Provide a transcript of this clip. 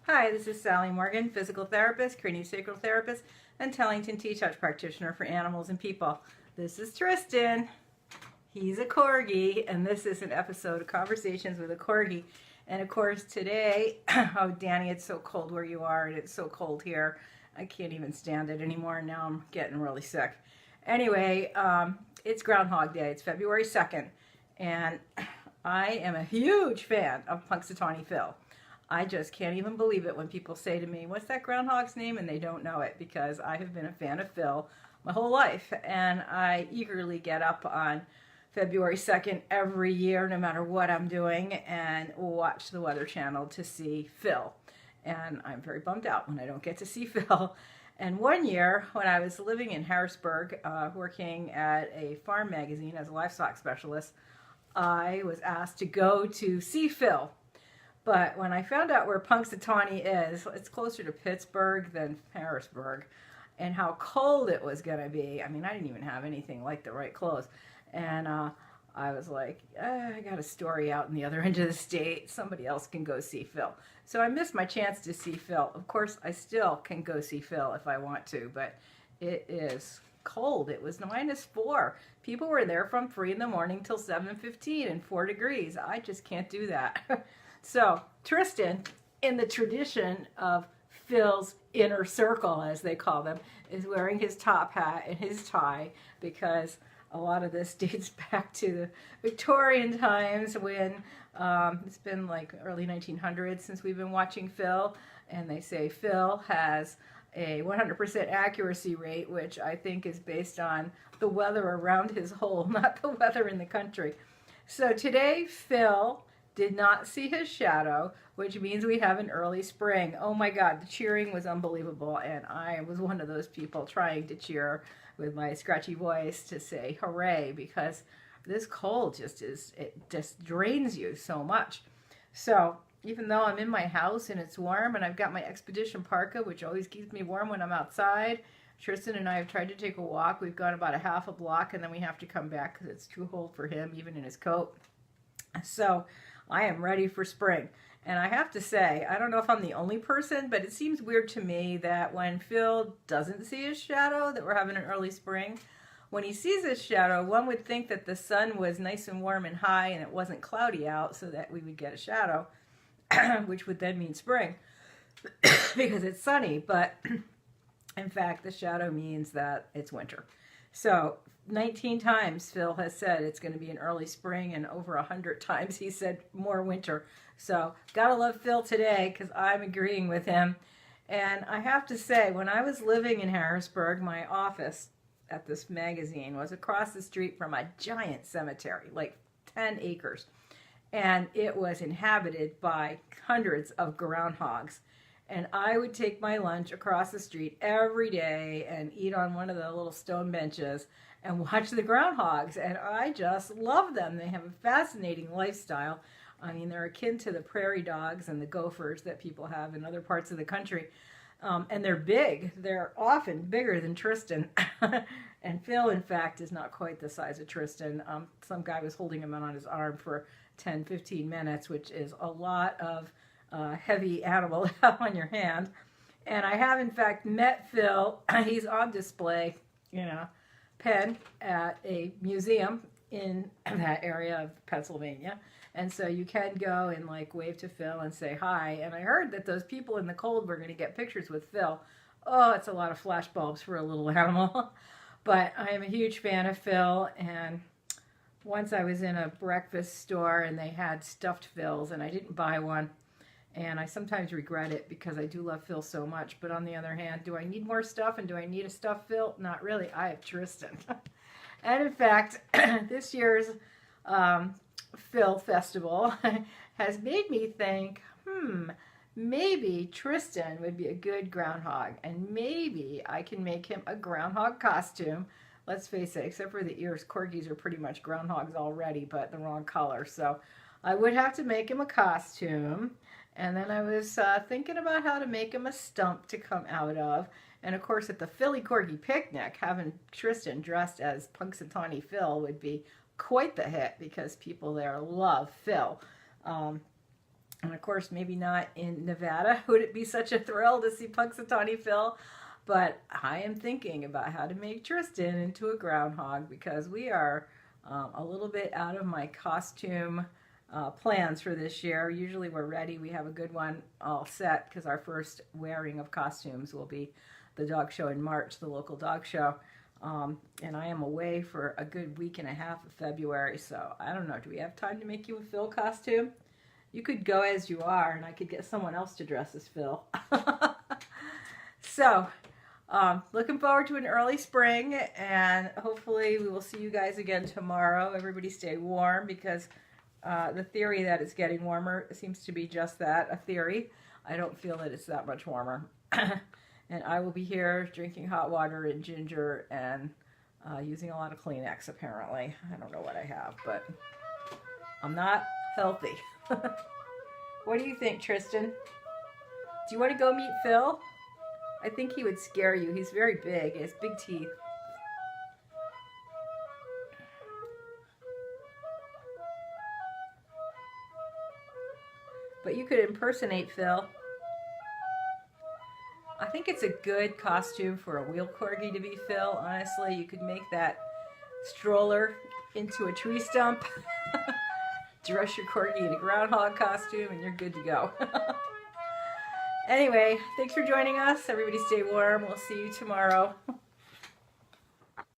Hi, this is Sally Morgan, physical therapist, craniosacral therapist, and Tellington T-Touch practitioner for animals and people. This is Tristan. He's a Corgi, and this is an episode of Conversations with a Corgi. And of course today, oh Danny, it's so cold where you are, and it's so cold here. I can't even stand it anymore. Now I'm getting really sick. Anyway, it's Groundhog Day. It's February 2nd, and I am a huge fan of Punxsutawney Phil. I just can't even believe it when people say to me, what's that groundhog's name? And they don't know it, because I have been a fan of Phil my whole life. And I eagerly get up on February 2nd every year, no matter what I'm doing, and watch the Weather Channel to see Phil. And I'm very bummed out when I don't get to see Phil. And one year, when I was living in Harrisburg, working at a farm magazine as a livestock specialist, I was asked to go to see Phil. But when I found out where Punxsutawney is, it's closer to Pittsburgh than Harrisburg, and how cold it was going to be. I mean, I didn't even have anything like the right clothes. And I was like, I got a story out in the other end of the state. Somebody else can go see Phil. So I missed my chance to see Phil. Of course, I still can go see Phil if I want to, but it is cold. It was -4. People were there from 3 in the morning till 7:15 and 4 degrees. I just can't do that. So Tristan, in the tradition of Phil's inner circle, as they call them, is wearing his top hat and his tie, because a lot of this dates back to the Victorian times, when it's been like early 1900s since we've been watching Phil, and they say Phil has a 100% accuracy rate, which I think is based on the weather around his hole, not the weather in the country. So today, Phil did not see his shadow, which means we have an early spring. Oh my God, the cheering was unbelievable, and I was one of those people trying to cheer with my scratchy voice to say hooray, because this cold just drains you so much. So even though I'm in my house and it's warm, and I've got my Expedition parka, which always keeps me warm when I'm outside, Tristan and I have tried to take a walk. We've gone about a half a block, and then we have to come back because it's too cold for him, even in his coat. So I am ready for spring. And I have to say, I don't know if I'm the only person, but it seems weird to me that when Phil doesn't see his shadow, that we're having an early spring. When he sees his shadow, one would think that the sun was nice and warm and high and it wasn't cloudy out, so that we would get a shadow, which would then mean spring because it's sunny. But in fact, the shadow means that it's winter. So 19 times Phil has said it's going to be an early spring, and over 100 times he said more winter. So gotta love Phil today, because I'm agreeing with him. And I have to say, when I was living in Harrisburg, my office at this magazine was across the street from a giant cemetery, like 10 acres. And it was inhabited by hundreds of groundhogs. And I would take my lunch across the street every day and eat on one of the little stone benches and watch the groundhogs. And I just love them. They have a fascinating lifestyle. I mean, they're akin to the prairie dogs and the gophers that people have in other parts of the country. And they're big. They're often bigger than Tristan. And Phil, in fact, is not quite the size of Tristan. Some guy was holding him on his arm for 10, 15 minutes, which is a lot of heavy animal to have on your hand. And I have, in fact, met Phil. He's on display, pen at a museum in that area of Pennsylvania. And so you can go and like wave to Phil and say hi. And I heard that those people in the cold were going to get pictures with Phil. Oh, it's a lot of flash bulbs for a little animal. But I am a huge fan of Phil. And once I was in a breakfast store and they had stuffed Phils, and I didn't buy one. And I sometimes regret it, because I do love Phil so much. But on the other hand, do I need more stuff, and do I need a stuffed Phil? Not really. I have Tristan. And in fact, this year's Phil Festival has made me think, maybe Tristan would be a good groundhog, and maybe I can make him a groundhog costume. Let's face it, except for the ears, Corgis are pretty much groundhogs already, but the wrong color. So I would have to make him a costume. And then I was thinking about how to make him a stump to come out of. And of course, at the Philly Corgi picnic, having Tristan dressed as Punxsutawney Phil would be quite the hit, because people there love Phil. And of course, maybe not in Nevada would it be such a thrill to see Punxsutawney Phil. But I am thinking about how to make Tristan into a groundhog because we are a little bit out of my costume plans for this year. Usually we're ready. We have a good one all set because our first wearing of costumes will be the dog show in March, the local dog show. And I am away for a good week and a half of February. So I don't know. Do we have time to make you a Phil costume? You could go as you are and I could get someone else to dress as Phil. So looking forward to an early spring, and hopefully we will see you guys again tomorrow. Everybody stay warm because the theory that it's getting warmer seems to be just that, a theory. I don't feel that it's that much warmer. And I will be here drinking hot water and ginger and using a lot of Kleenex apparently. I don't know what I have, but I'm not healthy. What do you think, Tristan? Do you want to go meet Phil? I think he would scare you. He's very big. He has big teeth. But you could impersonate Phil. I think it's a good costume for a wheel corgi to be Phil. Honestly, you could make that stroller into a tree stump. Dress your corgi in a groundhog costume and you're good to go. Anyway, thanks for joining us. Everybody stay warm. We'll see you tomorrow.